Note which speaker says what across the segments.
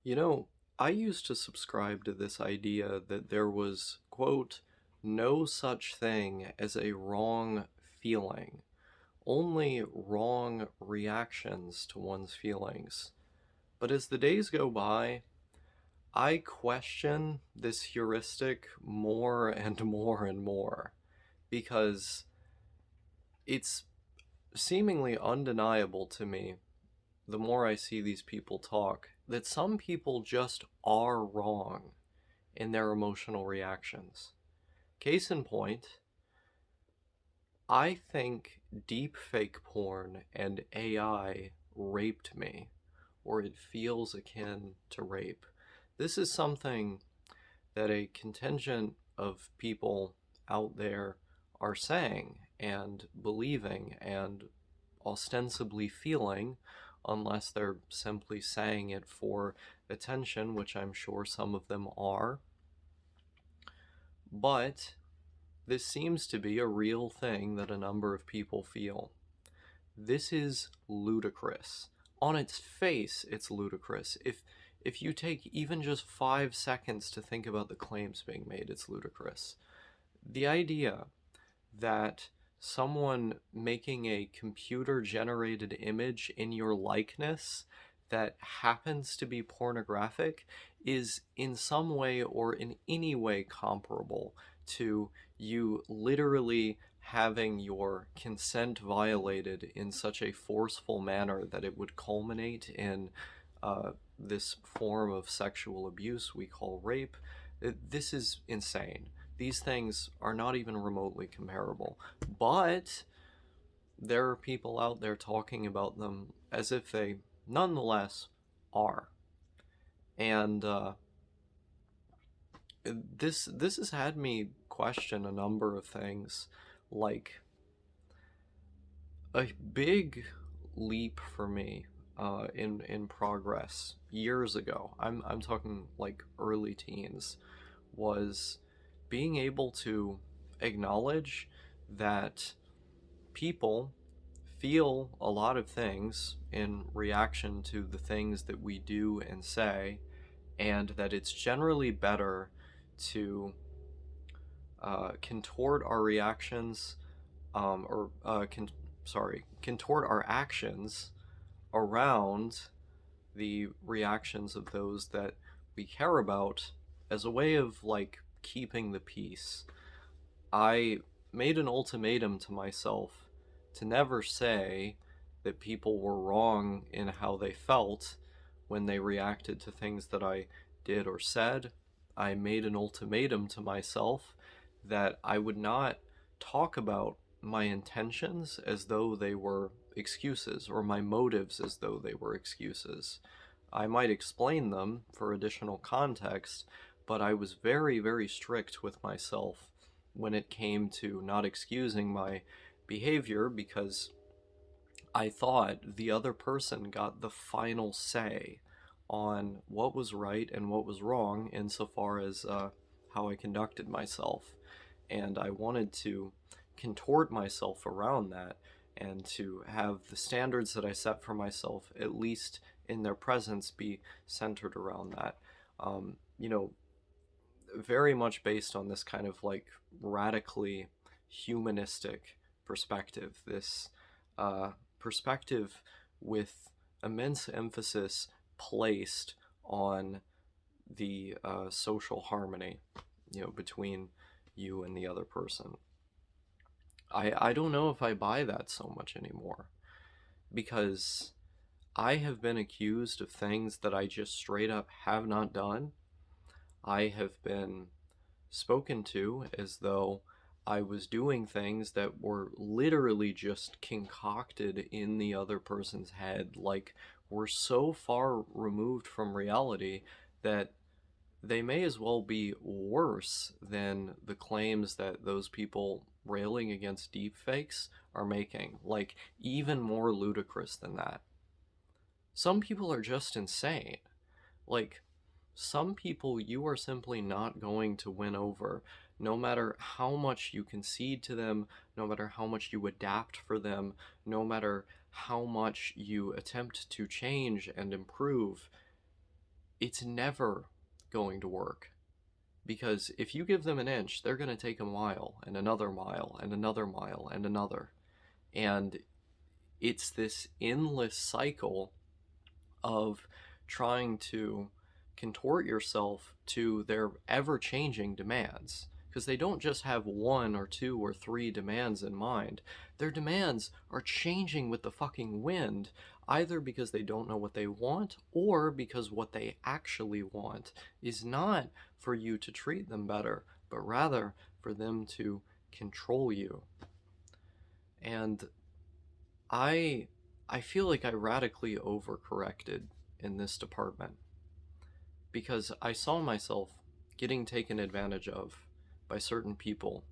Speaker 1: You know, I used to subscribe to this idea that there was, quote, no such thing as a wrong feeling, only wrong reactions to one's feelings. But as the days go by, I question this heuristic more and more and more because it's seemingly undeniable to me the more I see these people talk that some people just are wrong in their emotional reactions. Case in point, I think deep fake porn and AI raped me, or it feels akin to rape. This is something that a contingent of people out there are saying and believing and ostensibly feeling, unless they're simply saying it for attention, which I'm sure some of them are. But this seems to be a real thing that a number of people feel. This is ludicrous. On its face, it's ludicrous. If you take even just 5 seconds to think about the claims being made, it's ludicrous. The idea that someone making a computer generated image in your likeness that happens to be pornographic is in some way or in any way comparable to you literally having your consent violated in such a forceful manner that it would culminate in this form of sexual abuse we call rape. This is insane. These things are not even remotely comparable. But there are people out there talking about them as if they nonetheless are. And this has had me question a number of things, like a big leap for me in progress years ago. I'm talking like early teens, was being able to acknowledge that people feel a lot of things in reaction to the things that we do and say, and that it's generally better to contort our reactions, or contort our actions around the reactions of those that we care about as a way of like keeping the peace. I made an ultimatum to myself to never say that people were wrong in how they felt when they reacted to things that I did or said. I made an ultimatum to myself that I would not talk about my intentions as though they were excuses or my motives as though they were excuses. I might explain them for additional context, but I was very, very strict with myself when it came to not excusing my behavior because I thought the other person got the final say on what was right and what was wrong insofar as how I conducted myself. And I wanted to contort myself around that and to have the standards that I set for myself, at least in their presence, be centered around that. You know, very much based on this kind of like radically humanistic perspective, this perspective with immense emphasis placed on the social harmony, between you and the other person. I don't know if I buy that so much anymore because I have been accused of things that I just straight up have not done. I have been spoken to as though I was doing things that were literally just concocted in the other person's head, like we're so far removed from reality that they may as well be worse than the claims that those people railing against deepfakes are making, like even more ludicrous than that. Some people are just insane. Like, some people you are simply not going to win over, no matter how much you concede to them, no matter how much you adapt for them, no matter how much you attempt to change and improve. it's never going to work. Because if you give them an inch, they're going to take a mile and another mile and another mile and another. And it's this endless cycle of trying to contort yourself to their ever changing demands. Because they don't just have one or two or three demands in mind. Their demands are changing with the fucking wind, either because they don't know what they want or because what they actually want is not for you to treat them better, but rather for them to control you. And I I feel like I radically overcorrected in this department because I saw myself getting taken advantage of by certain people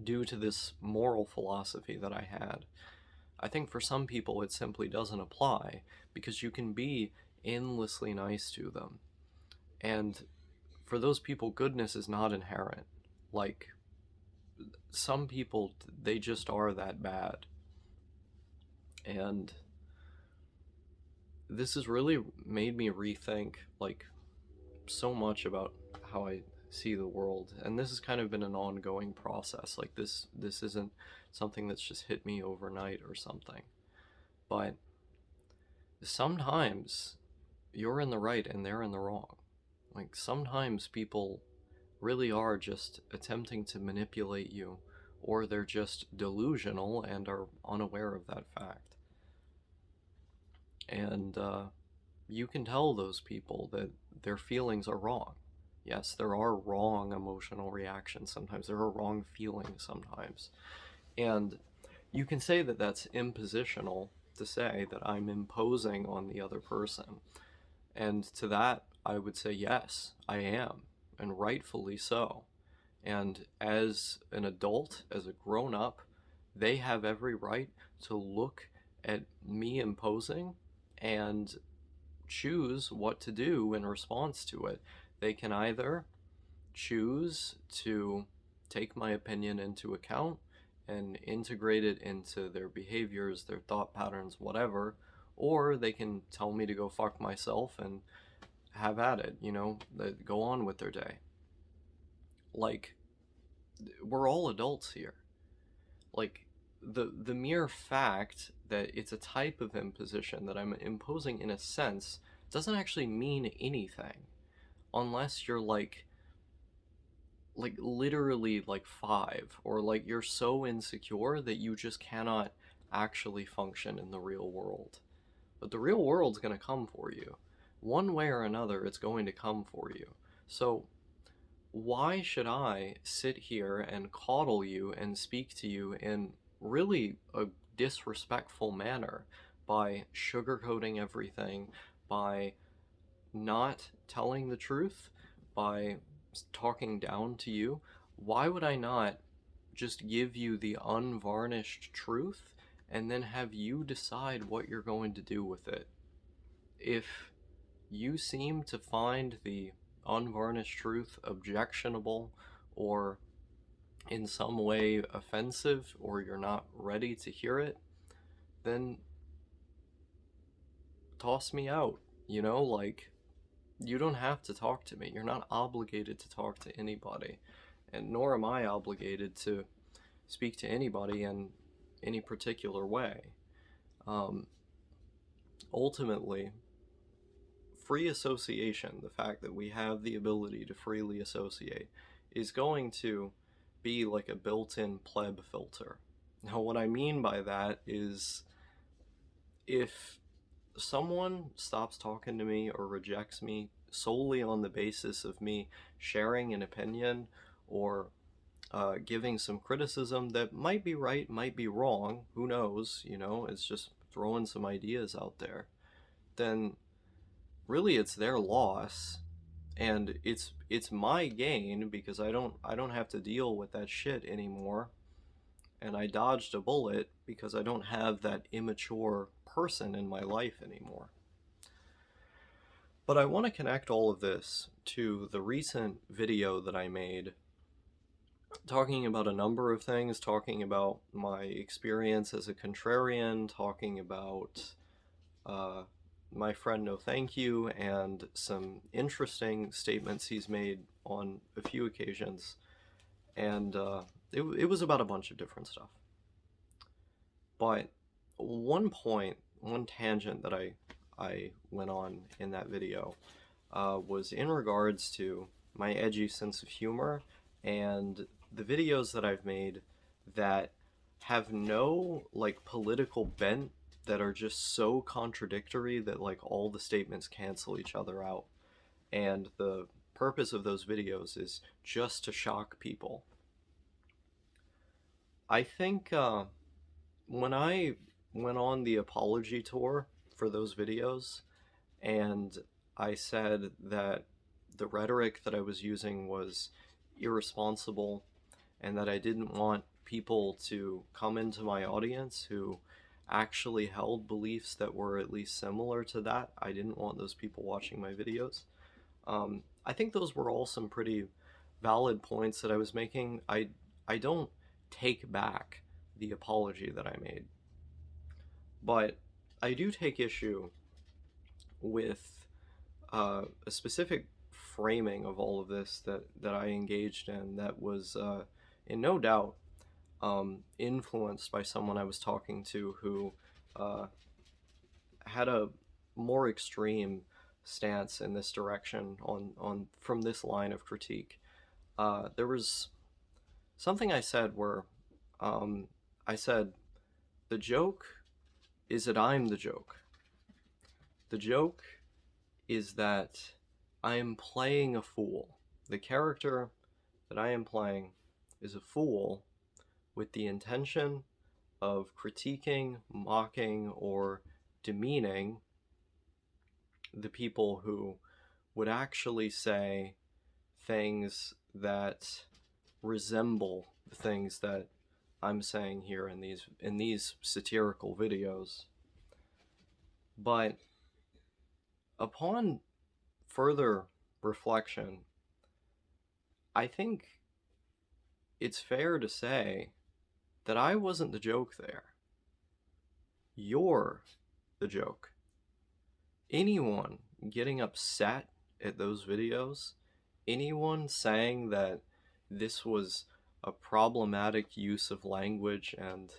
Speaker 1: due to this moral philosophy that I had. I think for some people it simply doesn't apply because you can be endlessly nice to them. And for those people, goodness is not inherent. Like, some people, they just are that bad. And this has really made me rethink, like, so much about how I see the world. And this has kind of been an ongoing process. Like, this isn't something that's just hit me overnight or something. But sometimes you're in the right and they're in the wrong. Like, sometimes people really are just attempting to manipulate you, or they're just delusional and are unaware of that fact. And you can tell those people that their feelings are wrong. Yes, there are wrong emotional reactions sometimes, there are wrong feelings sometimes. And you can say that that's impositional, to say that I'm imposing on the other person. And to that, I would say, yes, I am, and rightfully so. And as an adult, as a grown up, they have every right to look at me imposing and choose what to do in response to it. They can either choose to take my opinion into account and integrate it into their behaviors, their thought patterns, whatever, or they can tell me to go fuck myself and have at it, go on with their day. Like, we're all adults here. Like, the mere fact that it's a type of imposition that I'm imposing in a sense doesn't actually mean anything unless you're like literally like 5, or like you're so insecure that you just cannot actually function in the real world. But the real world's going to come for you. One way or another, it's going to come for you. So why should I sit here and coddle you and speak to you in really a disrespectful manner by sugarcoating everything, by not telling the truth, by talking down to you? Why would I not just give you the unvarnished truth and then have you decide what you're going to do with it? If you seem to find the unvarnished truth objectionable or in some way offensive, or you're not ready to hear it, then toss me out. Like, you don't have to talk to me. You're not obligated to talk to anybody. And nor am I obligated to speak to anybody in any particular way. Ultimately, free association, the fact that we have the ability to freely associate, is going to be like a built-in pleb filter. Now, what I mean by that is, if someone stops talking to me or rejects me solely on the basis of me sharing an opinion or giving some criticism that might be right, might be wrong, who knows, it's just throwing some ideas out there, then really it's their loss, and it's my gain because I don't have to deal with that shit anymore, and I dodged a bullet because I don't have that immature person in my life anymore. But I want to connect all of this to the recent video that I made talking about a number of things, talking about my experience as a contrarian, talking about my friend no thank you and some interesting statements he's made on a few occasions. And it was about a bunch of different stuff. But one point, one tangent that I went on in that video was in regards to my edgy sense of humor and the videos that I've made that have no like political bent, that are just so contradictory that like all the statements cancel each other out. And the purpose of those videos is just to shock people. I think when I went on the apology tour for those videos, and I said that the rhetoric that I was using was irresponsible, and that I didn't want people to come into my audience who actually held beliefs that were at least similar to that. I didn't want those people watching my videos. I think those were all some pretty valid points that I was making. I don't take back the apology that I made, but I do take issue with a specific framing of all of this that I engaged in, that was in no doubt influenced by someone I was talking to who uh, had a more extreme stance in this direction on from this line of critique. There was something I said where I said, the joke is that I'm the joke. The joke is that I am playing a fool. The character that I am playing is a fool with the intention of critiquing, mocking, or demeaning the people who would actually say things that resemble the things that I'm saying here in these satirical videos. But upon further reflection, I think it's fair to say that I wasn't the joke there. You're the joke. Anyone getting upset at those videos, anyone saying that this was a problematic use of language and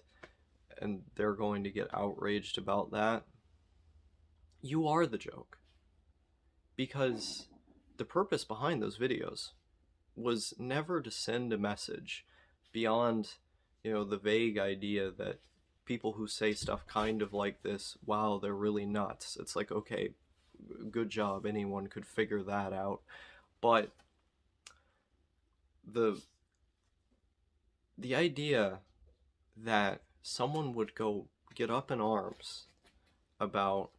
Speaker 1: they're going to get outraged about that, you are the joke. Because the purpose behind those videos was never to send a message beyond, the vague idea that people who say stuff kind of like this, wow, they're really nuts. It's like, okay, good job, anyone could figure that out. But the idea that someone would go get up in arms about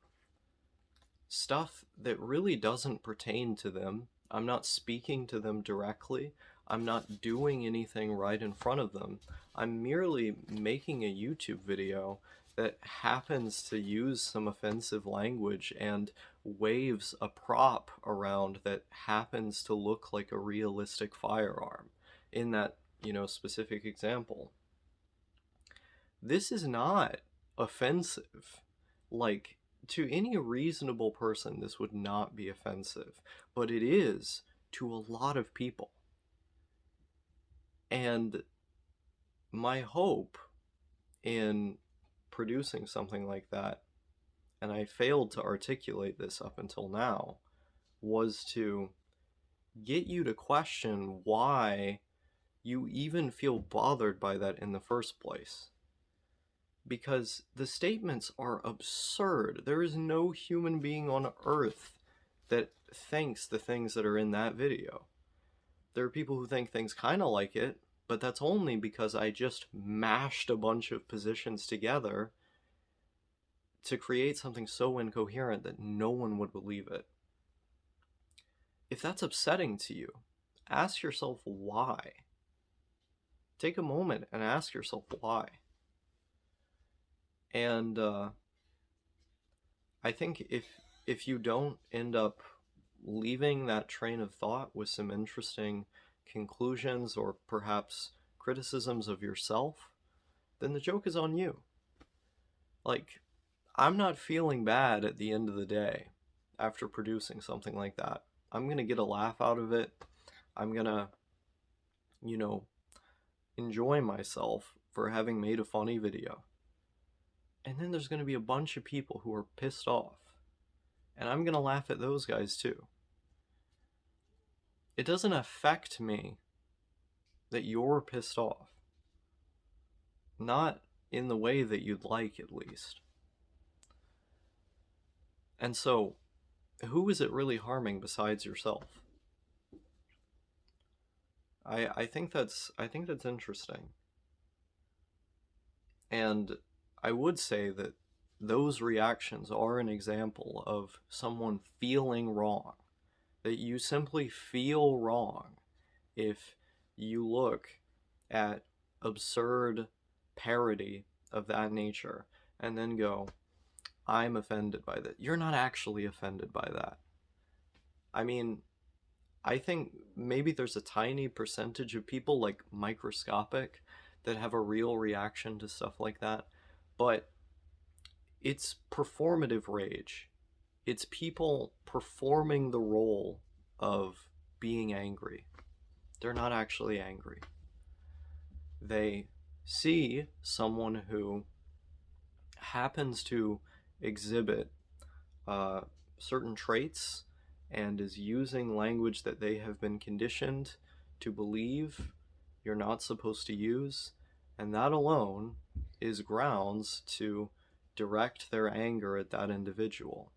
Speaker 1: stuff that really doesn't pertain to them. I'm not speaking to them directly. I'm not doing anything right in front of them. I'm merely making a YouTube video that happens to use some offensive language and waves a prop around that happens to look like a realistic firearm in that, specific example. This is not offensive. Like, to any reasonable person, this would not be offensive, but it is to a lot of people. And my hope in producing something like that, and I failed to articulate this up until now, was to get you to question why you even feel bothered by that in the first place. Because the statements are absurd. There is no human being on earth that thinks the things that are in that video. There are people who think things kind of like it, but that's only because I just mashed a bunch of positions together to create something so incoherent that no one would believe it. If that's upsetting to you, ask yourself why. Take a moment and ask yourself why. And I think if you don't end up leaving that train of thought with some interesting conclusions or perhaps criticisms of yourself, then the joke is on you. Like, I'm not feeling bad at the end of the day after producing something like that. I'm going to get a laugh out of it. I'm going to, you know, enjoy myself for having made a funny video. And then there's going to be a bunch of people who are pissed off. And I'm going to laugh at those guys too. It doesn't affect me that you're pissed off. Not in the way that you'd like, at least. And so, who is it really harming besides yourself? I think that's interesting. And I would say that those reactions are an example of someone feeling wrong. That you simply feel wrong if you look at absurd parody of that nature and then go, I'm offended by that. You're not actually offended by that. I mean, I think maybe there's a tiny percentage of people, like microscopic, that have a real reaction to stuff like that. But it's performative rage. It's people performing the role of being angry. They're not actually angry. They see someone who happens to exhibit certain traits and is using language that they have been conditioned to believe you're not supposed to use, and that alone is grounds to direct their anger at that individual.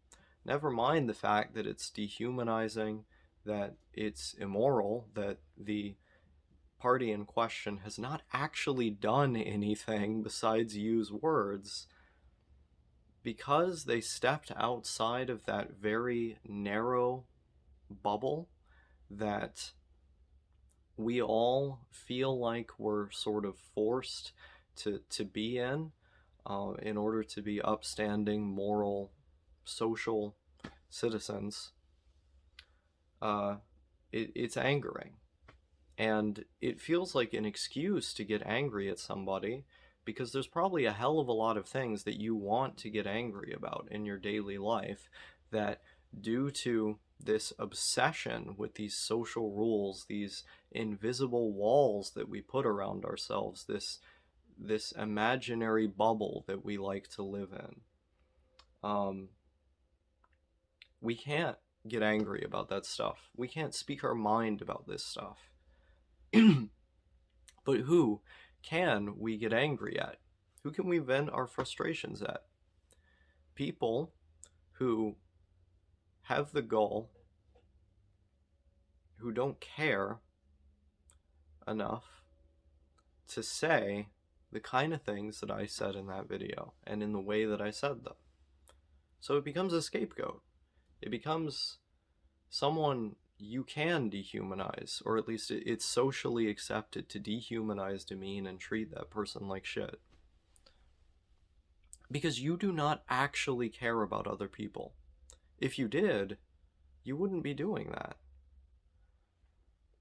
Speaker 1: Never mind the fact that it's dehumanizing, that it's immoral, that the party in question has not actually done anything besides use words. Because they stepped outside of that very narrow bubble that we all feel like we're sort of forced to be in order to be upstanding, moral, social citizens, it's angering. And it feels like an excuse to get angry at somebody because there's probably a hell of a lot of things that you want to get angry about in your daily life that, due to this obsession with these social rules, these invisible walls that we put around ourselves, this imaginary bubble that we like to live in, we can't get angry about that stuff. We can't speak our mind about this stuff. But who can we get angry at? Who can we vent our frustrations at? People who have the gall, who don't care enough to say the kind of things that I said in that video and in the way that I said them. So it becomes a scapegoat. It becomes someone you can dehumanize, or at least it's socially accepted to dehumanize, demean, and treat that person like shit. Because you do not actually care about other people. If you did, you wouldn't be doing that.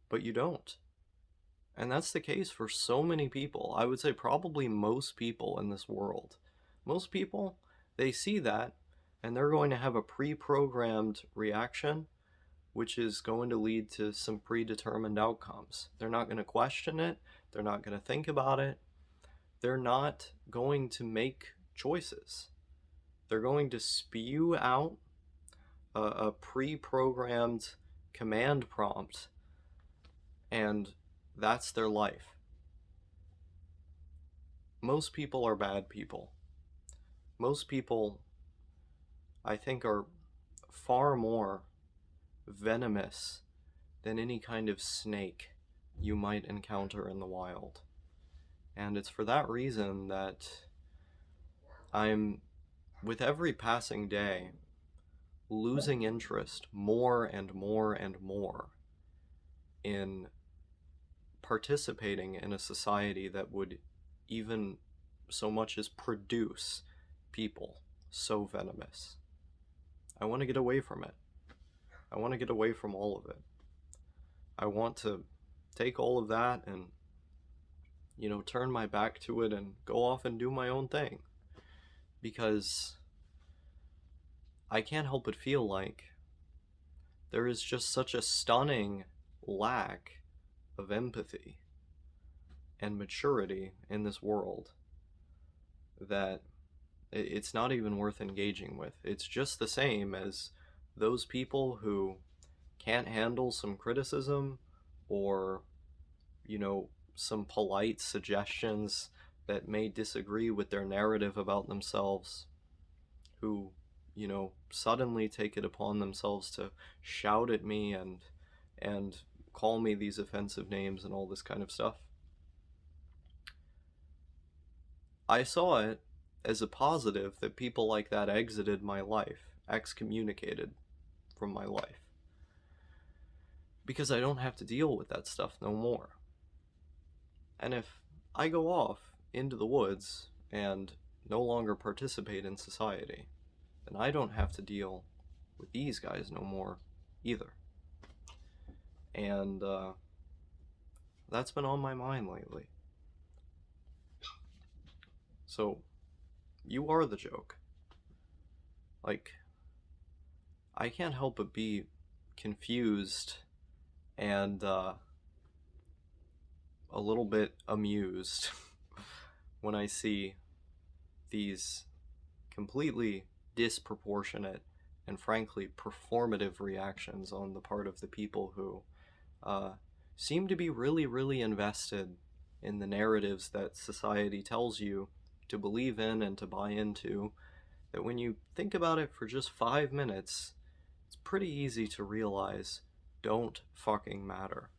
Speaker 1: But you don't. And that's the case for so many people. I would say probably most people in this world. Most people, they see that, and they're going to have a pre-programmed reaction, which is going to lead to some predetermined outcomes. They're not going to question it. They're not going to think about it. They're not going to make choices. They're going to spew out a pre-programmed command prompt, and that's their life. Most people are bad people. Most people, I think, are far more venomous than any kind of snake you might encounter in the wild. And it's for that reason that I'm, with every passing day, losing interest more and more and more in participating in a society that would even so much as produce people so venomous. I want to get away from it. I want to get away from all of it. I want to take all of that and, turn my back to it and go off and do my own thing. Because I can't help but feel like there is just such a stunning lack of empathy and maturity in this world that it's not even worth engaging with. It's just the same as those people who can't handle some criticism or, you know, some polite suggestions that may disagree with their narrative about themselves, who, suddenly take it upon themselves to shout at me and call me these offensive names and all this kind of stuff. I saw it as a positive that people like that exited my life, excommunicated from my life, because I don't have to deal with that stuff no more. And if I go off into the woods and no longer participate in society, then I don't have to deal with these guys no more either. And that's been on my mind lately. So, you are the joke. Like, I can't help but be confused and a little bit amused when I see these completely disproportionate and frankly performative reactions on the part of the people who uh, seem to be really, really invested in the narratives that society tells you to believe in and to buy into, that when you think about it for just 5 minutes, it's pretty easy to realize don't fucking matter.